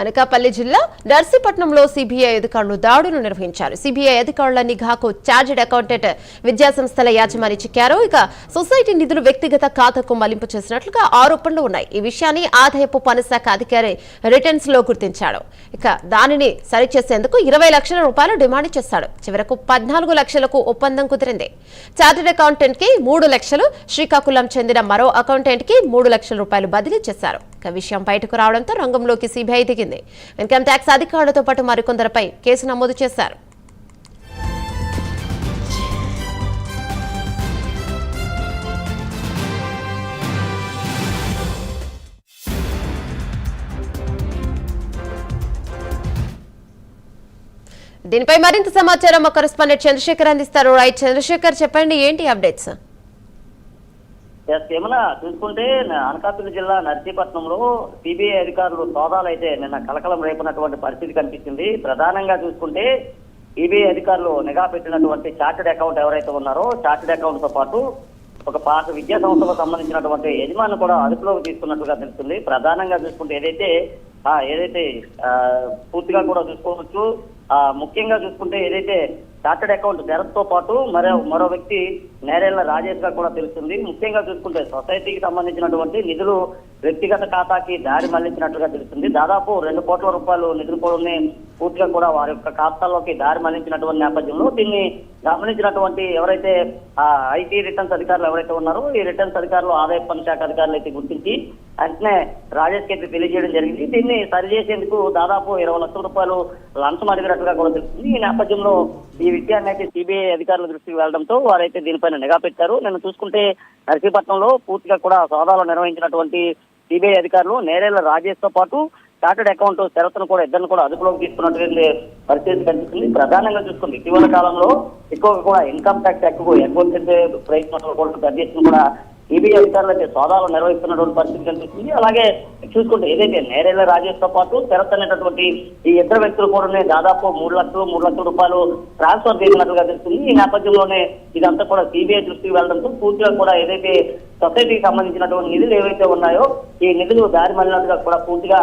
అనకాపల్లి జిల్లా నర్సీపట్నంలో సిబిఐ అధికారులు దాడులు నిర్వహించారు. సిబిఐ అధికారుల నిఘాకు చార్టెడ్ అకౌంటెంట్ విద్యాసంస్థల యాజమాని చిక్కారు. ఇక సొసైటీ నిధులు వ్యక్తిగత ఖాతాకు మళ్లింపు చేసినట్లుగా ఆరోపణలు ఉన్నాయి. ఈ విషయాన్ని ఆదాయపు పన్ను శాఖ అధికారి రిటర్న్స్ లో గుర్తించాడు. ఇక దానిని సరిచేసేందుకు 20 లక్షల రూపాయలు డిమాండ్ చేశాడు. చివరకు 14 లక్షలకు ఒప్పందం కుదిరింది. చార్టెడ్ అకౌంటెంట్ కి 3 లక్షలు, శ్రీకాకుళం చెందిన మరో అకౌంటెంట్ కి 3 లక్షల రూపాయలు బదిలీ చేశారు. ఇక విషయం బయటకు రావడంతో రంగంలోకి సిబిఐ దిగింది. ఇన్కమ్ ట్యాక్స్ అధికారులతో పాటు మరికొందరిపై కేసు నమోదు చేశారు. దీనిపై మరింత సమాచారం మా కరెస్పాండెంట్ చంద్రశేఖర్ అందిస్తారు. రైట్ చంద్రశేఖర్, చెప్పండి ఏంటి అప్డేట్స్? ఏమన్నా చూసుకుంటే అనకాపల్లి జిల్లా నర్సీపట్నంలో సిబిఐ అధికారులు సోదాలు అయితే నిన్న కలకలం రేపునటువంటి పరిస్థితి కనిపించింది. ప్రధానంగా చూసుకుంటే సిబిఐ అధికారులు నిఘా పెట్టినటువంటి చార్టెడ్ అకౌంట్ ఎవరైతే ఉన్నారో చార్టెడ్ అకౌంట్ తో పాటు ఒక పాత విద్యా సంస్థకు సంబంధించినటువంటి యజమాని కూడా అదుపులోకి తీసుకున్నట్లుగా తెలుస్తుంది. ప్రధానంగా చూసుకుంటే ఏదైతే పూర్తిగా కూడా చూసుకోవచ్చు. ముఖ్యంగా చూసుకుంటే ఏదైతే చార్టెడ్ అకౌంట్ శరత్ తో పాటు మరో వ్యక్తి నేరేళ్ల రాజేష్ గా కూడా తెలుస్తుంది. ముఖ్యంగా చూసుకుంటే సొసైటీకి సంబంధించినటువంటి నిధులు వ్యక్తిగత ఖాతాకి దారి మళ్లించినట్లుగా తెలుస్తుంది. దాదాపు 2 కోట్ల రూపాయలు నిధులు కూడా పూర్తిగా కూడా వారి యొక్క ఖాతాల్లోకి దారి మళ్లించినటువంటి నేపథ్యంలో దీన్ని గమనించినటువంటి ఎవరైతే ఐటీ రిటర్న్స్ అధికారులు ఎవరైతే ఉన్నారో ఈ రిటర్న్స్ అధికారులు ఆదాయ పన్ను శాఖ అధికారులు అయితే గుర్తించి వెంటనే రాజేష్ కి అయితే తెలియజేయడం జరిగింది. దీన్ని సరిచేసేందుకు దాదాపు 20 లక్షల రూపాయలు లంచం అడిగినట్లుగా కూడా తెలుస్తుంది. ఈ నేపథ్యంలో ఈ విషయాన్ని అయితే సిబిఐ అధికారుల దృష్టికి వెళ్లడంతో వారైతే దీనిపైన నిఘా పెట్టారు. నేను చూసుకుంటే నర్సీపట్నంలో పూర్తిగా కూడా సోదాలు నిర్వహించినటువంటి సిబిఐ అధికారులు నేరేళ్ల రాజేష్ తో పాటు చార్టెడ్ అకౌంట్ శరత్ను కూడా ఇద్దరిని కూడా అదుపులోకి తీసుకున్నటువంటి పరిస్థితి కనిపిస్తుంది. ప్రధానంగా చూసుకుంది ఇటీవల కాలంలో ఎక్కువగా కూడా ఇన్కమ్ ట్యాక్స్ ఎగ్గొట్టే ప్రయత్నాలు కూడా పెద్ద కూడా సిబిఐ అధికారులు అయితే సోదాలు నిర్వహిస్తున్నటువంటి పరిస్థితి కనిపిస్తుంది. అలాగే చూసుకుంటే ఏదైతే నేరేళ్ల రాజేష్ తో పాటు శరత్ అనేటటువంటి ఈ ఇద్దరు వ్యక్తులు కూడా దాదాపు 3 లక్షల రూపాయలు ట్రాన్స్ఫర్ చేసినట్లుగా తెలుస్తుంది. ఈ నేపథ్యంలోనే ఇదంతా కూడా సిబిఐ దృష్టికి వెళ్లడంతో పూర్తిగా కూడా ఏదైతే సొసైటీకి సంబంధించినటువంటి నిధులు ఏవైతే ఉన్నాయో ఈ నిధులు దారి మళ్ళినట్టుగా కూడా పూర్తిగా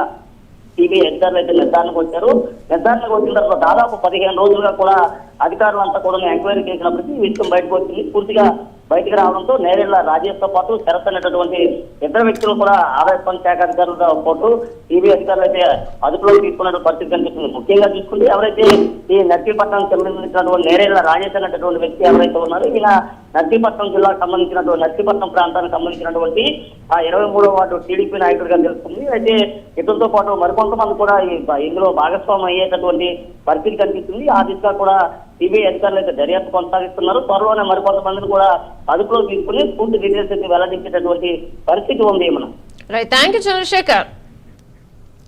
సిబిఐ అధికారులు అయితే నిర్ధారణకు వచ్చారు. నిర్ధారణకు వచ్చిన తర్వాత దాదాపు 15 రోజులుగా కూడా అధికారులంతా కూడా ఎంక్వైరీ చేసినప్పటికీ ఈ విషయం బయటకు వచ్చింది. పూర్తిగా బయటకు రావడంతో నేరేళ్ల రాజేష్ తో పాటు శరత్ అనేటటువంటి ఇద్దరు వ్యక్తులు కూడా ఆదాయ పన్ను శాఖ అధికారులతో పాటు సిబిఐ అధికారులు అయితే అదుపులోకి తీసుకున్న పరిస్థితి కనిపిస్తుంది. ముఖ్యంగా చూసుకుంటే ఎవరైతే ఈ నర్సీపట్నం సంబంధించినటువంటి నేరేళ్ల రాజేష్ అనేటటువంటి వ్యక్తి ఎవరైతే ఉన్నారో ఈయన నర్సీపట్నం జిల్లాకు సంబంధించినటువంటి నర్సీపట్నం ప్రాంతానికి సంబంధించినటువంటి 23వ వార్డు టీడీపీ నాయకుడిగా తెలుస్తుంది. అయితే ఇతరులతో పాటు మరికొంతమంది కూడా ఇందులో భాగస్వామ్యం అయ్యేటటువంటి పరిస్థితి కనిపిస్తుంది. ఆ దిశగా కూడా సిబిఐ అధికారులు అయితే దర్యాప్తు కొనసాగిస్తున్నారు. త్వరలోనే మరికొంతమందిని కూడా అదుపులో తీసుకుని పూర్తి డీటెయిల్స్ అయితే వెల్లడించేటటువంటి పరిస్థితి ఉంది. Right, thank you Chandrasekhar.